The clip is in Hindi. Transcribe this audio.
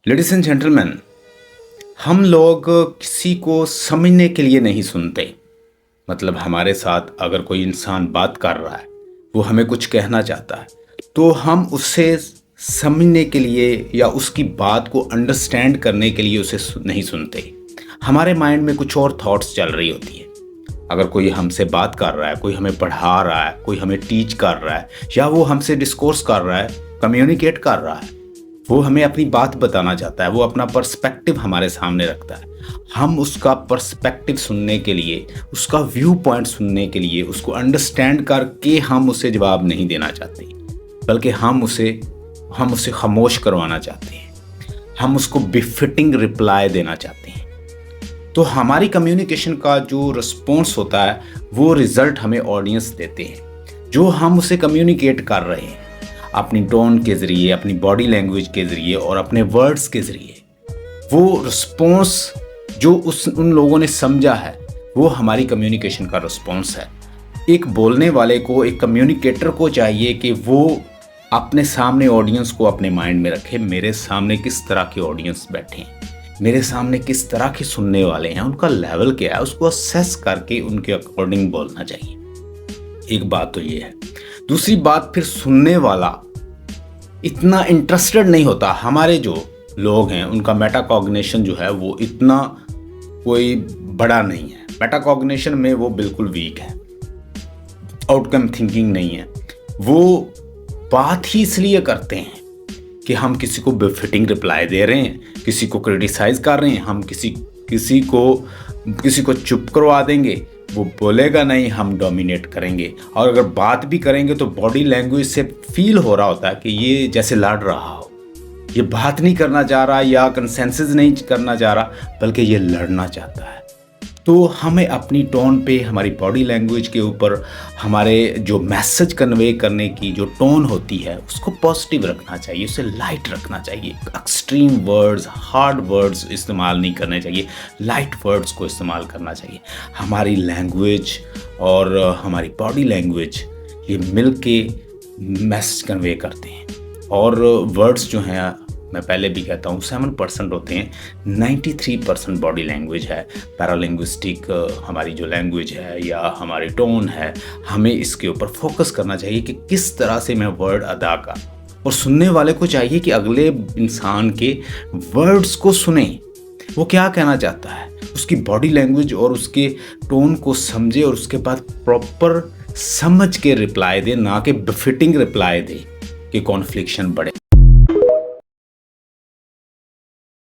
लेडीज एंड जेंटलमैन, हम लोग किसी को समझने के लिए नहीं सुनते। मतलब हमारे साथ अगर कोई इंसान बात कर रहा है, वो हमें कुछ कहना चाहता है, तो हम उससे समझने के लिए या उसकी बात को अंडरस्टैंड करने के लिए उसे नहीं सुनते। हमारे माइंड में कुछ और थॉट्स चल रही होती है। अगर कोई हमसे बात कर रहा है, कोई हमें पढ़ा रहा है, कोई हमें टीच कर रहा है, या वो हमसे डिस्कोर्स कर रहा है, कम्युनिकेट कर रहा है, वो हमें अपनी बात बताना चाहता है, वो अपना पर्सपेक्टिव हमारे सामने रखता है। हम उसका पर्सपेक्टिव सुनने के लिए, उसका व्यू पॉइंट सुनने के लिए, उसको अंडरस्टैंड करके हम उसे जवाब नहीं देना चाहते, बल्कि हम उसे खामोश करवाना चाहते हैं। हम उसको बिफिटिंग रिप्लाई देना चाहते हैं। तो हमारी कम्युनिकेशन का जो रिस्पॉन्स होता है, वो रिजल्ट हमें ऑडियंस देते हैं। जो हम उसे कम्युनिकेट कर रहे हैं अपनी टोन के ज़रिए, अपनी बॉडी लैंग्वेज के ज़रिए और अपने वर्ड्स के ज़रिए, वो रिस्पॉन्स जो उन लोगों ने समझा है, वो हमारी कम्युनिकेशन का रिस्पॉन्स है। एक बोलने वाले को, एक कम्युनिकेटर को चाहिए कि वो अपने सामने ऑडियंस को अपने माइंड में रखे। मेरे सामने किस तरह के ऑडियंस बैठे हैं, मेरे सामने किस तरह के सुनने वाले हैं, उनका लेवल क्या है, उसको असेस करके उनके अकॉर्डिंग बोलना चाहिए। एक बात तो ये है। दूसरी बात, फिर सुनने वाला इतना इंटरेस्टेड नहीं होता। हमारे जो लोग हैं उनका मेटाकॉग्निशन जो है वो इतना कोई बड़ा नहीं है। मेटाकॉग्निशन में वो बिल्कुल वीक है, आउटकम थिंकिंग नहीं है। वो बात ही इसलिए करते हैं कि हम किसी को बेफिटिंग रिप्लाई दे रहे हैं, किसी को क्रिटिसाइज कर रहे हैं, हम किसी को चुप करवा देंगे, वो बोलेगा नहीं, हम डोमिनेट करेंगे। और अगर बात भी करेंगे तो बॉडी लैंग्वेज से फील हो रहा होता है कि ये जैसे लड़ रहा हो, ये बात नहीं करना चाह रहा या कंसेंसस नहीं करना चाह रहा, बल्कि ये लड़ना चाहता है। तो हमें अपनी टोन पे, हमारी बॉडी लैंग्वेज के ऊपर, हमारे जो मैसेज कन्वे करने की जो टोन होती है, उसको पॉजिटिव रखना चाहिए, उसे लाइट रखना चाहिए। एक्सट्रीम वर्ड्स, हार्ड वर्ड्स इस्तेमाल नहीं करने चाहिए, लाइट वर्ड्स को इस्तेमाल करना चाहिए। हमारी लैंग्वेज और हमारी बॉडी लैंग्वेज ये मिल के मैसेज कन्वे करते हैं। और वर्ड्स जो हैं, मैं पहले भी कहता हूँ, 7% होते हैं, 93% बॉडी लैंग्वेज है। पैरालिंग्विस्टिक हमारी जो लैंग्वेज है या हमारी टोन है, हमें इसके ऊपर फोकस करना चाहिए कि किस तरह से मैं वर्ड अदा कर। और सुनने वाले को चाहिए कि अगले इंसान के वर्ड्स को सुने, वो क्या कहना चाहता है, उसकी बॉडी लैंग्वेज और उसके टोन को समझे और उसके बाद प्रॉपर समझ के रिप्लाई दे, ना कि बिफिटिंग रिप्लाई दे कि कॉन्फ्लिक्शन बढ़े।